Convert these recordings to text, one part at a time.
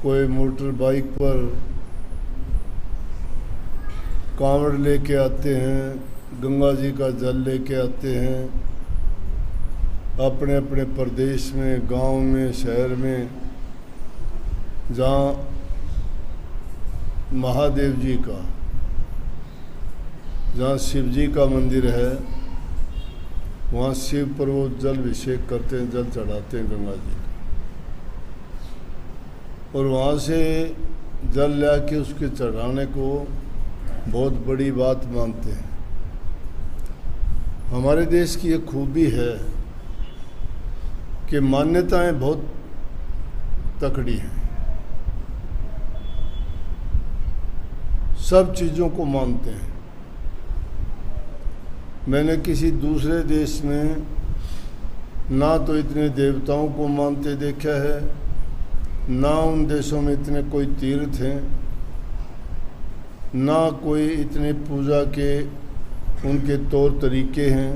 कोई motor bike पर कांवड़ लेके आते हैं, गंगा जी का जल लेके आते हैं, अपने अपने प्रदेश में, गांव में, शहर में, जहाँ महादेव जी का, जहाँ शिव जी का मंदिर है, वहाँ शिव पर वो जल अभिषेक करते हैं, जल चढ़ाते हैं गंगा जी का, और वहाँ से जल ला के उसके चढ़ाने को बहुत बड़ी बात मानते हैं। हमारे देश की एक खूबी है कि मान्यताएं बहुत तकड़ी हैं, सब चीज़ों को मानते हैं। मैंने किसी दूसरे देश में ना तो इतने देवताओं को मानते देखा है, ना उन देशों में इतने कोई तीर्थ हैं, ना कोई इतने पूजा के उनके तौर तरीके हैं,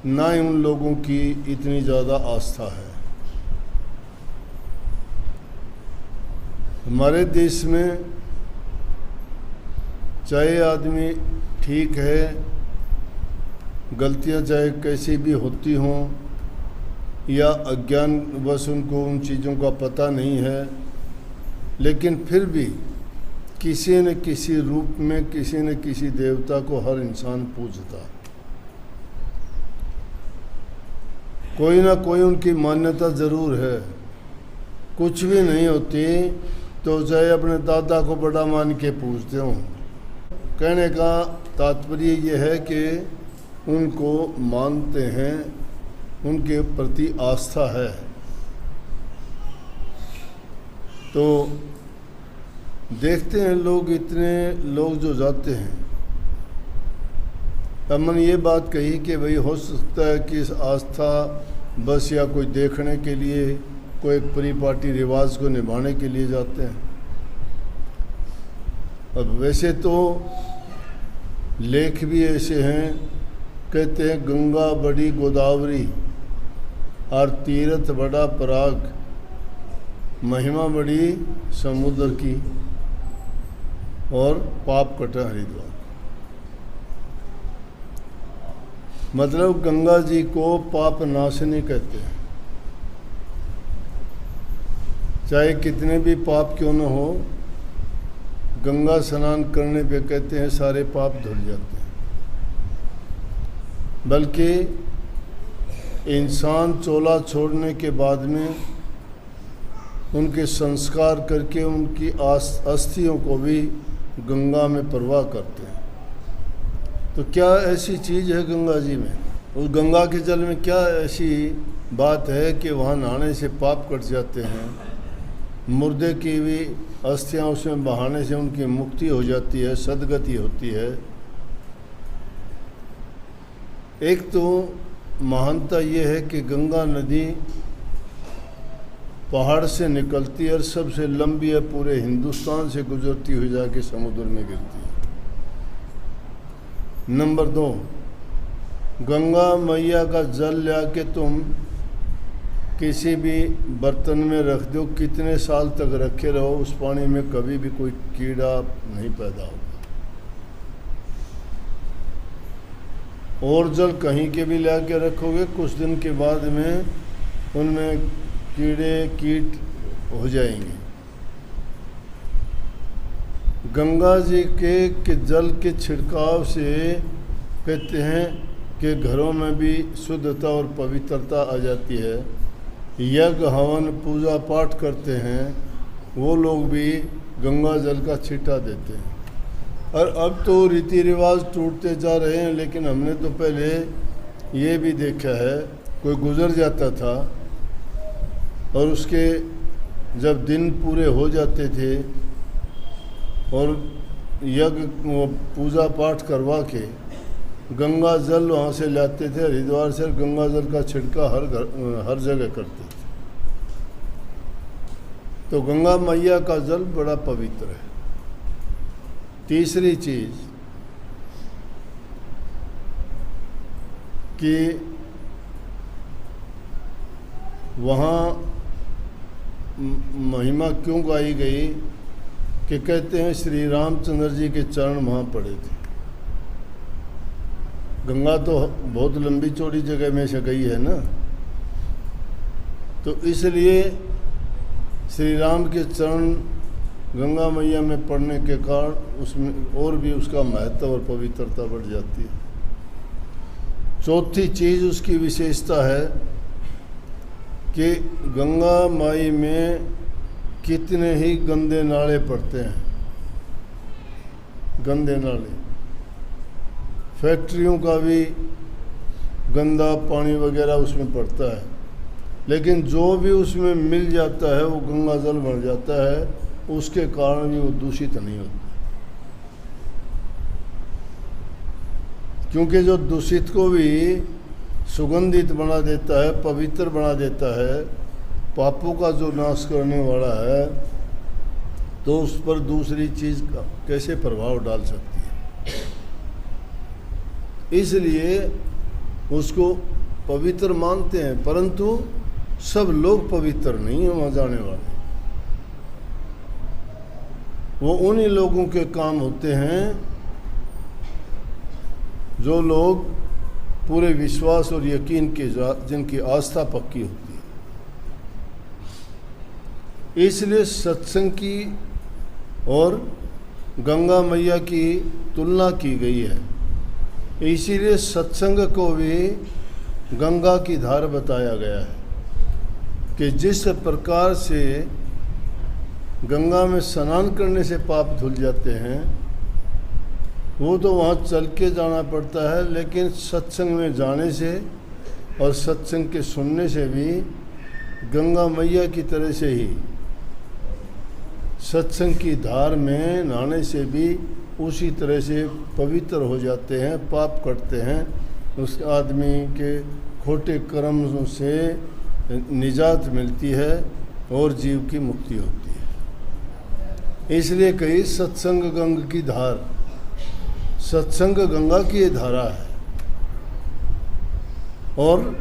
ना ही उन लोगों की इतनी ज़्यादा आस्था है। हमारे देश में चाहे आदमी ठीक है, गलतियां चाहे कैसी भी होती हों, या अज्ञानवश उनको उन चीज़ों का पता नहीं है, लेकिन फिर भी किसी न किसी रूप में किसी न किसी देवता को हर इंसान पूजता। कोई ना कोई उनकी मान्यता ज़रूर है। कुछ भी नहीं होती तो चाहे अपने दादा को बड़ा मान के पूजते हों। कहने का तात्पर्य ये है कि उनको मानते हैं, उनके प्रति आस्था है। तो देखते हैं लोग, इतने लोग जो जाते हैं, अब मैंने ये बात कही कि भाई हो सकता है कि इस आस्था बस या कोई देखने के लिए, कोई एक परिपाटी रिवाज को निभाने के लिए जाते हैं। अब वैसे तो लेख भी ऐसे हैं, कहते हैं गंगा बड़ी गोदावरी और तीर्थ बड़ा पराग, महिमा बड़ी समुद्र की और पाप कटा हरिद्वार। मतलब गंगा जी को पाप नाशनी कहते हैं। चाहे कितने भी पाप क्यों न हो, गंगा स्नान करने पे कहते हैं सारे पाप धुल जाते हैं। बल्कि इंसान चोला छोड़ने के बाद में उनके संस्कार करके उनकी अस्थियों को भी गंगा में प्रवाह करते हैं। तो क्या ऐसी चीज़ है गंगा जी में? उस गंगा के जल में क्या ऐसी बात है कि वहाँ नहाने से पाप कट जाते हैं? मुर्दे की भी अस्थियाँ उसमें बहाने से उनकी मुक्ति हो जाती है, सदगति होती है। एक तो महानता ये है कि गंगा नदी पहाड़ से निकलती है और सबसे लंबी है, पूरे हिंदुस्तान से गुजरती हुई जाके समुद्र में गिरती है। नंबर 2, गंगा मैया का जल ला के तुम किसी भी बर्तन में रख दो, कितने साल तक रखे रहो, उस पानी में कभी भी कोई कीड़ा नहीं पैदा होगा। और जल कहीं के भी ला के रखोगे, कुछ दिन के बाद में उनमें कीड़े कीट हो जाएंगे। गंगा जी के जल के छिड़काव से कहते हैं कि घरों में भी शुद्धता और पवित्रता आ जाती है। यज्ञ हवन पूजा पाठ करते हैं, वो लोग भी गंगा जल का छींटा देते हैं। और अब तो रीति रिवाज टूटते जा रहे हैं, लेकिन हमने तो पहले ये भी देखा है, कोई गुजर जाता था और उसके जब दिन पूरे हो जाते थे और यज्ञ पूजा पाठ करवा के गंगा जल वहाँ से लाते थे, हरिद्वार से गंगा जल का छिड़का हर जगह करते थे। तो गंगा मैया का जल बड़ा पवित्र है। तीसरी चीज़ कि वहाँ महिमा क्यों गाई गई कि कहते हैं श्री रामचंद्र जी के चरण वहाँ पड़े थे। गंगा तो बहुत लंबी चौड़ी जगह में से गई है ना, तो इसलिए श्री राम के चरण गंगा मैया में पड़ने के कारण उसमें और भी उसका महत्व और पवित्रता बढ़ जाती है। चौथी चीज़ उसकी विशेषता है कि गंगा माई में कितने ही गंदे नाले पड़ते हैं, गंदे नाले, फैक्ट्रियों का भी गंदा पानी वगैरह उसमें पड़ता है, लेकिन जो भी उसमें मिल जाता है वो गंगा जल बन जाता है, उसके कारण भी वो दूषित नहीं होता। क्योंकि जो दूषित को भी सुगंधित बना देता है, पवित्र बना देता है, पापों का जो नाश करने वाला है, तो उस पर दूसरी चीज़ का कैसे प्रभाव डाल सकती है। इसलिए उसको पवित्र मानते हैं, परंतु सब लोग पवित्र नहीं हैं वहाँ जाने वाले। वो उन्हीं लोगों के काम होते हैं जो लोग पूरे विश्वास और यकीन के जिनकी आस्था पक्की होती है। इसलिए सत्संग की और गंगा मैया की तुलना की गई है। इसीलिए सत्संग को भी गंगा की धार बताया गया है कि जिस प्रकार से गंगा में स्नान करने से पाप धुल जाते हैं, वो तो वहाँ चल के जाना पड़ता है, लेकिन सत्संग में जाने से और सत्संग के सुनने से भी गंगा मैया की तरह से ही सत्संग की धार में नहाने से भी उसी तरह से पवित्र हो जाते हैं, पाप कटते हैं, उस आदमी के खोटे कर्मों से निजात मिलती है और जीव की मुक्ति होती है। इसलिए कही सत्संग गंगा की धार, सत्संग गंगा की धारा है। और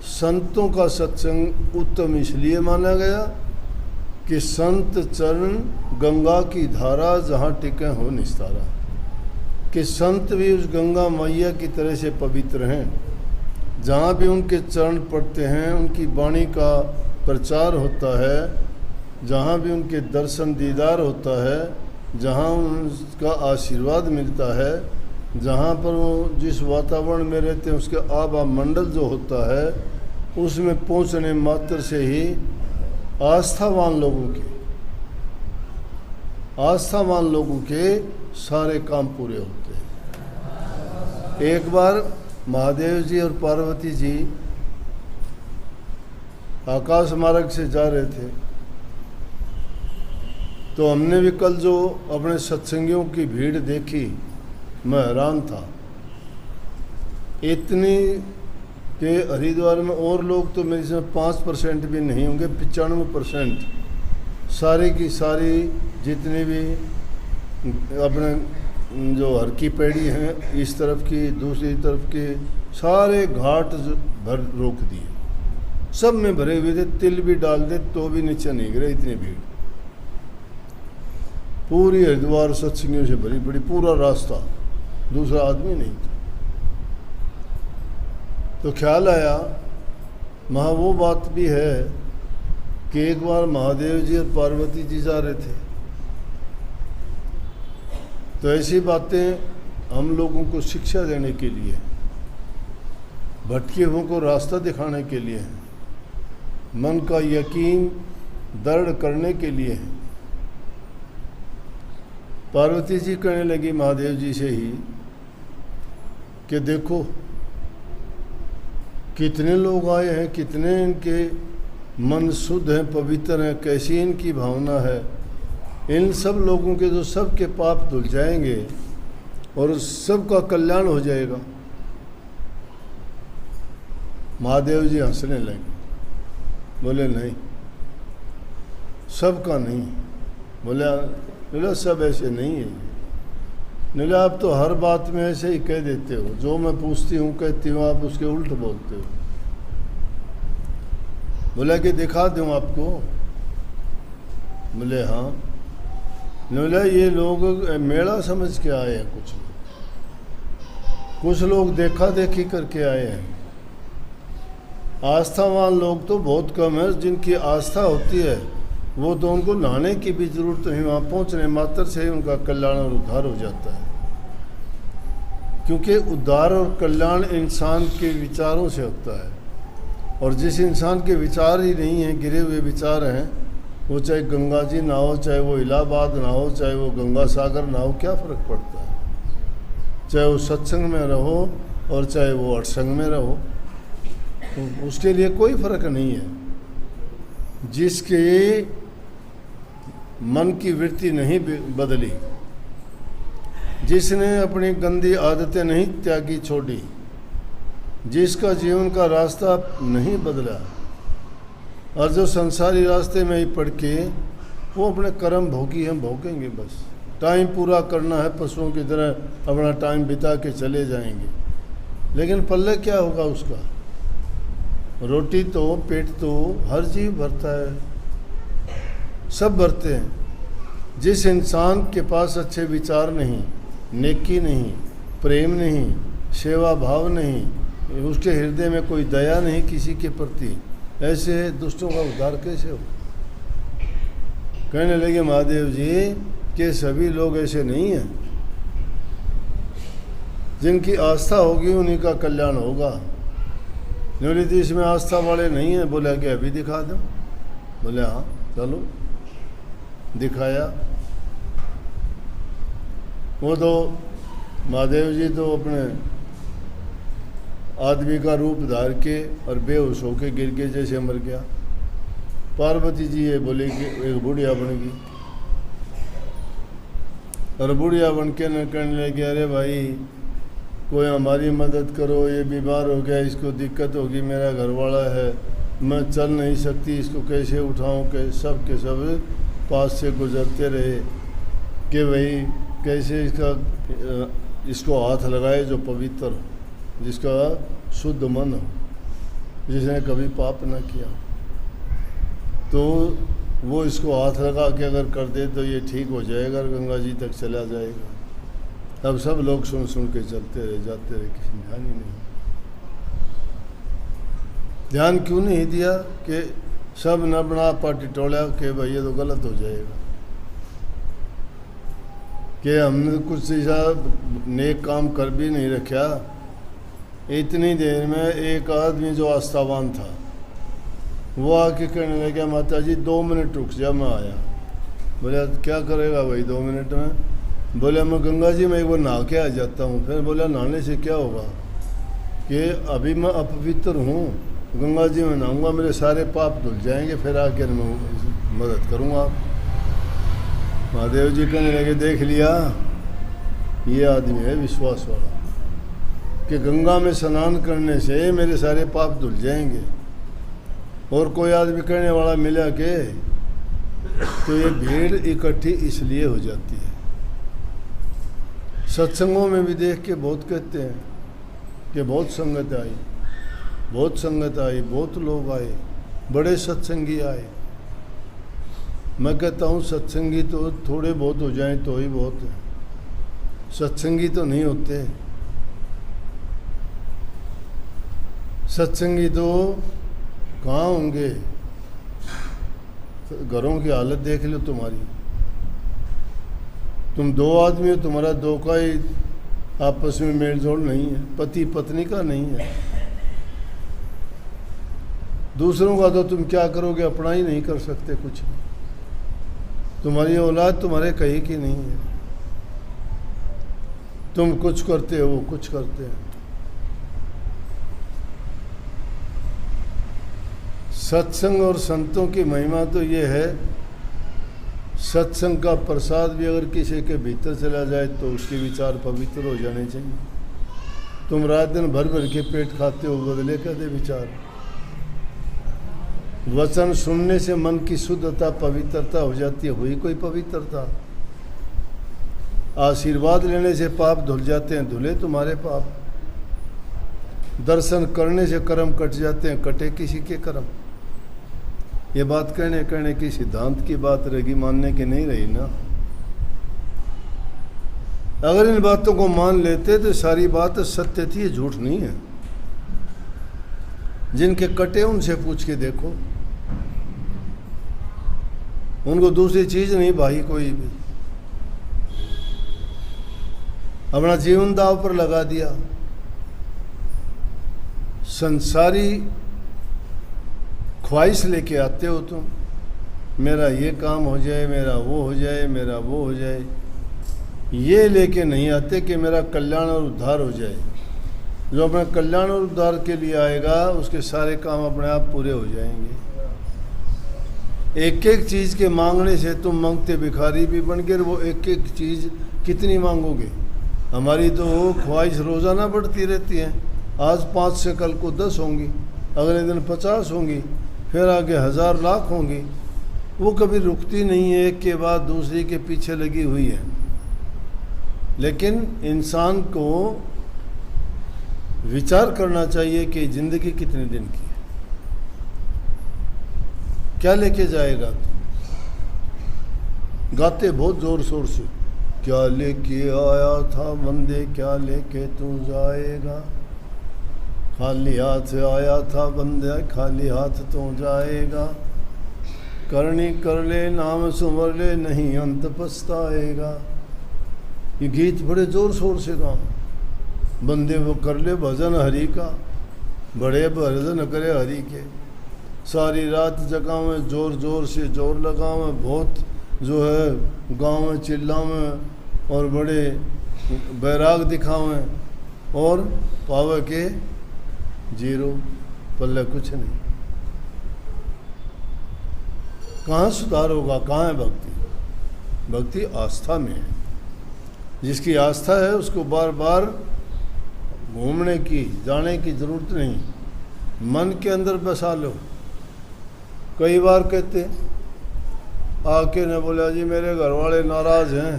संतों का सत्संग उत्तम इसलिए माना गया कि संत चरण गंगा की धारा जहाँ टिके हो निस्तारा, कि संत भी उस गंगा मैया की तरह से पवित्र हैं। जहाँ भी उनके चरण पड़ते हैं, उनकी वाणी का प्रचार होता है, जहाँ भी उनके दर्शन दीदार होता है, जहाँ उनका आशीर्वाद मिलता है, जहाँ पर वो जिस वातावरण में रहते हैं उसके आभा मंडल जो होता है, उसमें पहुँचने मात्र से ही आस्थावान लोगों के सारे काम पूरे होते हैं। एक बार महादेव जी और पार्वती जी आकाश मार्ग से जा रहे थे, तो हमने भी कल जो अपने सत्संगियों की भीड़ देखी, मैं हैरान था। इतनी के हरिद्वार में और लोग तो मेरे से 5% भी नहीं होंगे, 95% सारी की सारी जितनी भी अपने जो हर की पैड़ी हैं, इस तरफ की दूसरी तरफ के सारे घाट भर रोक दिए, सब में भरे हुए थे। तिल भी डाल दे तो भी नीचे नहीं गिरे, इतनी भीड़। पूरी हरिद्वार सत्संगियों से भरी पड़ी, पूरा रास्ता, दूसरा आदमी नहीं था। तो ख्याल आया, वहाँ वो बात भी है कि एक बार महादेव जी और पार्वती जी जा रहे थे, तो ऐसी बातें हम लोगों को शिक्षा देने के लिए, भटके हुओं को रास्ता दिखाने के लिए, मन का यकीन दृढ़ करने के लिए है। पार्वती जी कहने लगी महादेव जी से ही कि देखो कितने लोग आए हैं, कितने इनके मन शुद्ध हैं, पवित्र हैं, कैसी इनकी भावना है। इन सब लोगों के जो सब के पाप धुल जाएंगे और सबका कल्याण हो जाएगा। महादेव जी हंसने लगे, बोले नहीं, सबका नहीं। बोला सब ऐसे नहीं है। बोला आप तो हर बात में ऐसे ही कह देते हो, जो मैं पूछती हूँ कहती हूँ, आप उसके उल्ट बोलते हो। बोला कि दिखा दूँ आपको, बोले हाँ। बोला ये लोग मेला समझ के आए हैं, कुछ लोग देखा देखी करके आए हैं। आस्थावान लोग तो बहुत कम है, जिनकी आस्था होती है वो तो उनको नहाने की भी जरूरत नहीं, वहाँ पहुँचने मात्र से ही उनका कल्याण और उद्धार हो जाता है। क्योंकि उद्धार और कल्याण इंसान के विचारों से होता है, और जिस इंसान के विचार ही नहीं हैं, गिरे हुए विचार हैं, वो चाहे गंगा जी ना हो, चाहे वो इलाहाबाद ना हो, चाहे वो गंगा सागर ना हो, क्या फ़र्क पड़ता है। चाहे वो सत्संग में रहो और चाहे वो अठसंग में रहो, तो उसके लिए कोई फ़र्क नहीं है। जिसके मन की वृत्ति नहीं बदली, जिसने अपनी गंदी आदतें नहीं त्यागी छोड़ी, जिसका जीवन का रास्ता नहीं बदला, और जो संसारी रास्ते में ही पड़ के वो अपने कर्म भोगी हैं, भोगेंगे। बस टाइम पूरा करना है, पशुओं की तरह अपना टाइम बिता के चले जाएंगे, लेकिन पल्ले क्या होगा उसका। रोटी तो पेट तो हर जीव भरता है, सब भरते हैं। जिस इंसान के पास अच्छे विचार नहीं, नेकी नहीं, प्रेम नहीं, सेवा भाव नहीं, उसके हृदय में कोई दया नहीं किसी के प्रति, ऐसे दुष्टों का उद्धार कैसे हो। कहने लगे महादेव जी कि सभी लोग ऐसे नहीं हैं, जिनकी आस्था होगी उन्हीं का कल्याण होगा। बोले तो इसमें आस्था वाले नहीं हैं। बोला कि अभी दिखा दो। बोले हाँ चलो। दिखाया। वो तो महादेव जी तो अपने आदमी का रूप धार के और बेहोश होके गिर के जैसे मर गया। पार्वती जी ये बोले कि एक बुढ़िया बन गई, और बुढ़िया बन के न कहने लगे अरे भाई कोई हमारी मदद करो, ये बीमार हो गया, इसको दिक्कत होगी, मेरा घरवाला है, मैं चल नहीं सकती, इसको कैसे उठाऊं। के सब पास से गुजरते रहे कि भाई कैसे इसको हाथ लगाए जो पवित्र हो, जिसका शुद्ध मन हो, जिसने कभी पाप न किया। तो वो इसको हाथ लगा के अगर कर दे तो ये ठीक हो जाएगा और गंगा जी तक चला जाएगा। अब सब लोग सुन सुन के चलते रहे, जाते रहे, किसी ने ध्यान ही नहीं। ध्यान क्यों नहीं दिया कि सब न बना पार्टी टोला कि भाई ये तो गलत हो जाएगा, कि हमने कुछ ऐसा नेक काम कर भी नहीं रखा। इतनी देर में एक आदमी जो आस्थावान था वो आके कहने लगा माता जी 2 मिनट रुक जा, मैं आया। बोला क्या करेगा भाई 2 मिनट में। बोला मैं गंगा जी में एक बार नहा के आ जाता हूँ। फिर बोला नहाने से क्या होगा, कि अभी मैं अपवित्र हूँ, गंगा जी में नहाऊंगा, मेरे सारे पाप धुल जाएंगे, फिर आकर मैं मदद करूँगा। महादेव जी कहने लगे देख लिया, ये आदमी है विश्वास वाला, कि गंगा में स्नान करने से मेरे सारे पाप धुल जाएंगे। और कोई आदमी कहने वाला मिला के तो ये भीड़ इकट्ठी इसलिए हो जाती है। सत्संगों में भी देख के बहुत कहते हैं कि बहुत संगत आई, बहुत संगत आई, बहुत लोग आए, बड़े सत्संगी आए। मैं कहता हूँ सत्संगी तो थोड़े बहुत हो जाएं तो ही बहुत है, सत्संगी तो नहीं होते। सत्संगी तो कहाँ होंगे, घरों की हालत देख लो तुम्हारी। तुम 2 आदमी हो, तुम्हारा 2 का ही आपस में मेल जोल नहीं है, पति पत्नी का नहीं है। दूसरों का तो तुम क्या करोगे, अपना ही नहीं कर सकते कुछ। तुम्हारी औलाद तुम्हारे कहीं की नहीं है, तुम कुछ करते हो वो कुछ करते हैं। सत्संग और संतों की महिमा तो ये है, सत्संग का प्रसाद भी अगर किसी के भीतर चला जाए तो उसके विचार पवित्र हो जाने चाहिए। तुम रात दिन भर भर के पेट खाते हो, बदले क्या दे विचार। वचन सुनने से मन की शुद्धता पवित्रता हो जाती है, हुई कोई पवित्रता। आशीर्वाद लेने से पाप धुल जाते हैं, धुले तुम्हारे पाप। दर्शन करने से कर्म कट जाते हैं, कटे किसी के कर्म। ये बात कहने की सिद्धांत की बात रहेगी, मानने की नहीं रही ना। अगर इन बातों को मान लेते तो सारी बात सत्य थी, ये झूठ नहीं है। जिनके कटे उनसे पूछ के देखो, उनको दूसरी चीज नहीं भाई कोई भी। अपना जीवन दांव पर लगा दिया, संसारी ख्वाहिश लेके आते हो तुम, मेरा ये काम हो जाए, मेरा वो हो जाए, मेरा वो हो जाए। ये लेके नहीं आते कि मेरा कल्याण और उद्धार हो जाए। जो अपने कल्याण और उद्धार के लिए आएगा उसके सारे काम अपने आप पूरे हो जाएंगे। एक एक चीज़ के मांगने से तुम मांगते भिखारी भी बन गए। वो एक एक चीज़ कितनी मांगोगे? हमारी तो ख्वाहिश रोज़ाना बढ़ती रहती है। आज 5 से कल को 10 होंगी, अगले दिन 50 होंगी, फिर आगे 1000 लाख होंगी। वो कभी रुकती नहीं है, एक के बाद दूसरी के पीछे लगी हुई है। लेकिन इंसान को विचार करना चाहिए कि ज़िंदगी कितने दिन की है, क्या लेके जाएगा। तो गाते बहुत ज़ोर शोर से, क्या लेके आया था बंदे, क्या लेके तू जाएगा। खाली हाथ आया था बंदे, खाली हाथ तो जाएगा। करनी कर ले, नाम सुमर ले, नहीं अंत पछताएगा। ये गीत बड़े जोर शोर से गाओ। बंदे वो कर ले भजन हरि का, बड़े भजन करे हरि के। सारी रात जगावे, जोर जोर से जोर लगावे, बहुत जो है गाँव में चिल्लावे और बड़े बैराग दिखावे, और पावे के जीरो, पल्ले कुछ नहीं। कहाँ सुधार होगा, कहाँ है भक्ति? भक्ति आस्था में है। जिसकी आस्था है उसको बार बार घूमने की, जाने की ज़रूरत नहीं, मन के अंदर बसा लो। कई बार कहते आके ने बोला जी मेरे घर वाले नाराज़ हैं,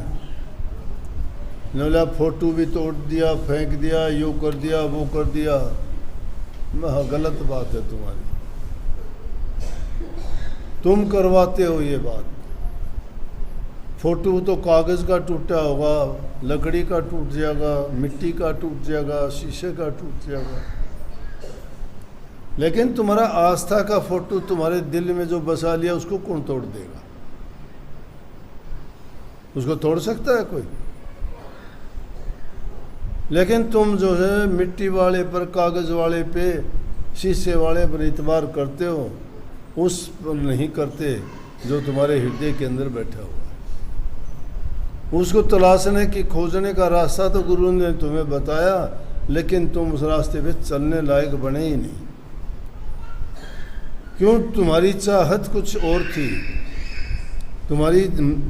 ने बोला फोटो भी तोड़ दिया, फेंक दिया, यूँ कर दिया, वो कर दिया। मैं गलत बात है तुम्हारी, तुम करवाते हो ये बात। फोटो तो कागज़ का टूटा होगा, लकड़ी का टूट जाएगा, मिट्टी का टूट जाएगा, शीशे का टूट जाएगा, लेकिन तुम्हारा आस्था का फोटो तुम्हारे दिल में जो बसा लिया उसको कौन तोड़ देगा? उसको तोड़ सकता है कोई? लेकिन तुम जो है मिट्टी वाले पर, कागज़ वाले पे, शीशे वाले पर इतबार करते हो, उस पर नहीं करते जो तुम्हारे हृदय के अंदर बैठा हुआ है। उसको तलाशने की, खोजने का रास्ता तो गुरु ने तुम्हें बताया, लेकिन तुम उस रास्ते पे चलने लायक बने ही नहीं। क्यों? तुम्हारी चाहत कुछ और थी, तुम्हारी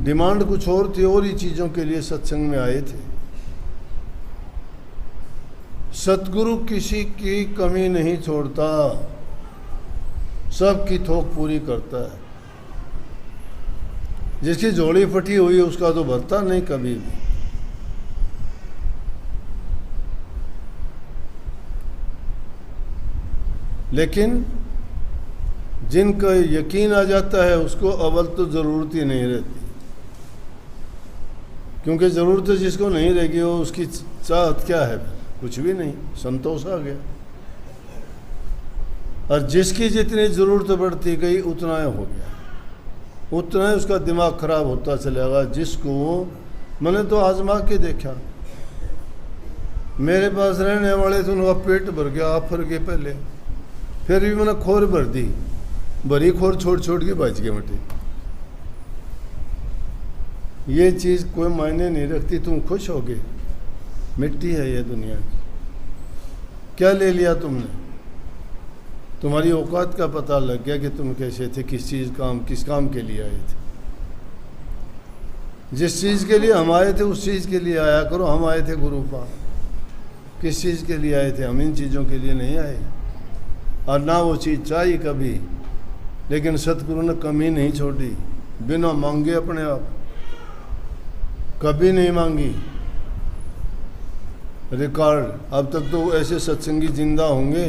डिमांड कुछ और थी, और ही चीज़ों के लिए सत्संग में आए थे। सतगुरु किसी की कमी नहीं छोड़ता, सबकी थोक पूरी करता है। जिसकी झोली फटी हुई है उसका तो भरता नहीं कभी भी। लेकिन जिनका यकीन आ जाता है उसको अव्वल तो ज़रूरत ही नहीं रहती, क्योंकि ज़रूरत जिसको नहीं रहेगी वो उसकी चाहत क्या है? कुछ भी नहीं, संतोष आ गया। और जिसकी जितनी ज़रूरत बढ़ती गई उतना हो गया, उतना ही उसका दिमाग खराब होता चलेगा। जिसको मैंने तो आजमा के देखा, मेरे पास रहने वाले थे उनका पेट भर गया, आफर के पहले, फिर भी मैंने खोर भर दी, भरी खोर छोड़ छोड़ के बच गए मटे। ये चीज़ कोई मायने नहीं रखती, तुम खुश होगे। मिट्टी है ये दुनिया की, क्या ले लिया तुमने? तुम्हारी औकात का पता लग गया कि तुम कैसे थे, किस काम के लिए आए थे। जिस चीज़ के लिए हम आए थे उस चीज़ के लिए आया करो। हम आए थे गुरु पास, किस चीज़ के लिए आए थे? हम इन चीज़ों के लिए नहीं आए, और ना वो चीज़ चाहिए कभी। लेकिन सतगुरु ने कमी नहीं छोड़ी, बिना मांगे अपने आप, कभी नहीं मांगी। रिकॉर्ड अब तक तो ऐसे सत्संगी जिंदा होंगे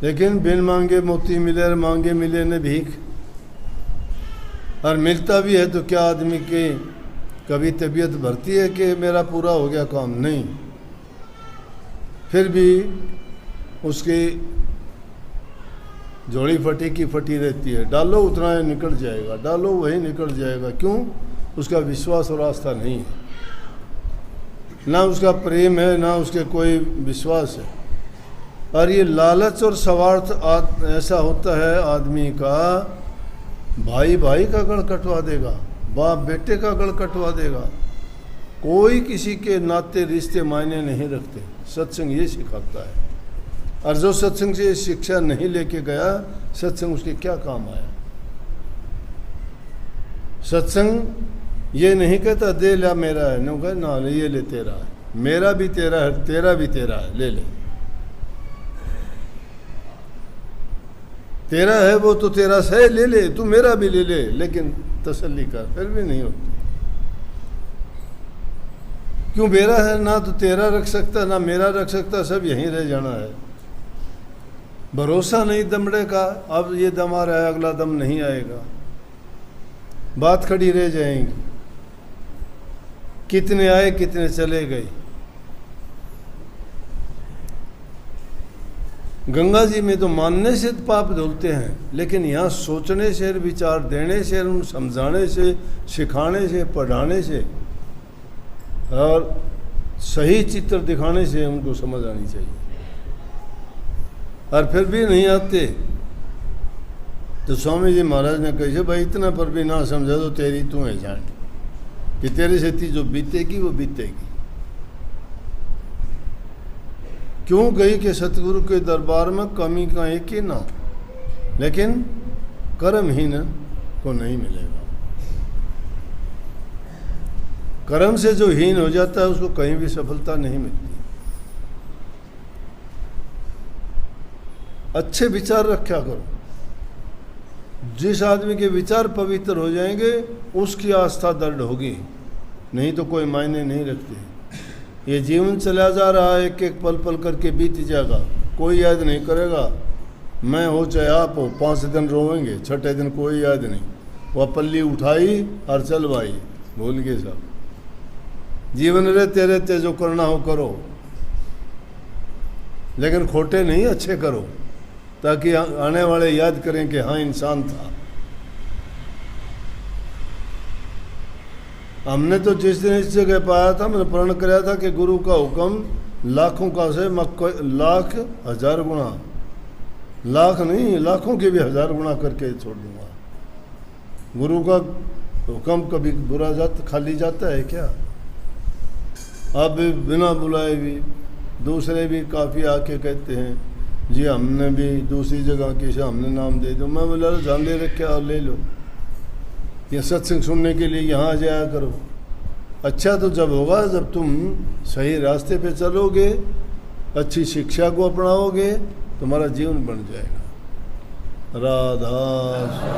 लेकिन बिन मांगे मोती मिले और मांगे मिले न भीख। और मिलता भी है तो क्या आदमी के कभी तबीयत भरती है कि मेरा पूरा हो गया काम? नहीं, फिर भी उसकी जोड़ी फटी की फटी रहती है। डालो उतना ही निकल जाएगा, डालो वही निकल जाएगा। क्यों? उसका विश्वास और आस्था नहीं है, ना उसका प्रेम है, ना उसके कोई विश्वास है। और ये लालच और स्वार्थ ऐसा होता है आदमी का, भाई भाई का गढ़ कटवा देगा, बाप बेटे का गढ़ कटवा देगा। कोई किसी के नाते रिश्ते मायने नहीं रखते। सत्संग ये सिखाता है। और जो सत्संग से शिक्षा नहीं लेके गया, सत्संग उसके क्या काम आया? सत्संग ये नहीं कहता दे ला मेरा है, न कहे ना ये ले तेरा है, मेरा भी तेरा है, तेरा भी तेरा है, ले ले। तेरा है वो तो तेरा सह ले ले, तू मेरा भी ले ले, लेकिन तसल्ली कर। फिर भी नहीं होती। क्यों? मेरा है ना तो तेरा रख सकता, ना मेरा रख सकता, सब यहीं रह जाना है। भरोसा नहीं दमड़े का, अब ये दम आ रहा है, अगला दम नहीं आएगा, बात खड़ी रह जाएंगी। कितने आए कितने चले गए। गंगा जी में तो मानने से पाप धुलते हैं, लेकिन यहाँ सोचने से, विचार देने से, उन समझाने से, सिखाने से, पढ़ाने से और सही चित्र दिखाने से उनको समझ आनी चाहिए। और फिर भी नहीं आते तो स्वामी जी महाराज ने कहे भाई इतना पर भी ना समझा तो तेरी तू है जान, कि तेरे से जो बीतेगी वो बीतेगी। क्यों गई कि सतगुरु के दरबार में कमी का एक ही ना, लेकिन कर्महीन को नहीं मिलेगा। कर्म से जो हीन हो जाता है उसको कहीं भी सफलता नहीं मिलती। अच्छे विचार रखा करो। जिस आदमी के विचार पवित्र हो जाएंगे उसकी आस्था दृढ़ होगी, नहीं तो कोई मायने नहीं रखती। ये जीवन चला जा रहा है, एक एक पल पल करके बीत जाएगा, कोई याद नहीं करेगा। मैं हो चाहे आप हो, 5 दिन रोवेंगे, 6ठे दिन कोई याद नहीं। वह पल्ली उठाई और चल भाई, भूल गए सब। जीवन रहते रहते जो करना हो करो, लेकिन खोटे नहीं, अच्छे करो, ताकि आने वाले याद करें कि हाँ इंसान था। हमने तो जिस दिन इस जगह पाया था, मैंने प्रण कराया था कि गुरु का हुक्म लाखों का से लाख 1000 गुना, लाख नहीं लाखों के भी 1000 गुना करके छोड़ दूंगा। गुरु का हुक्म कभी बुरा खाली जाता है क्या? अब बिना बुलाए भी दूसरे भी काफ़ी आके कहते हैं जी हमने भी दूसरी जगह किसे हमने नाम दे दो। मैं बोला जान दे रखे और ले लो, ये सत्संग सुनने के लिए यहाँ आ जाया करो। अच्छा तो जब होगा जब तुम सही रास्ते पे चलोगे, अच्छी शिक्षा को अपनाओगे, तुम्हारा जीवन बन जाएगा। राधा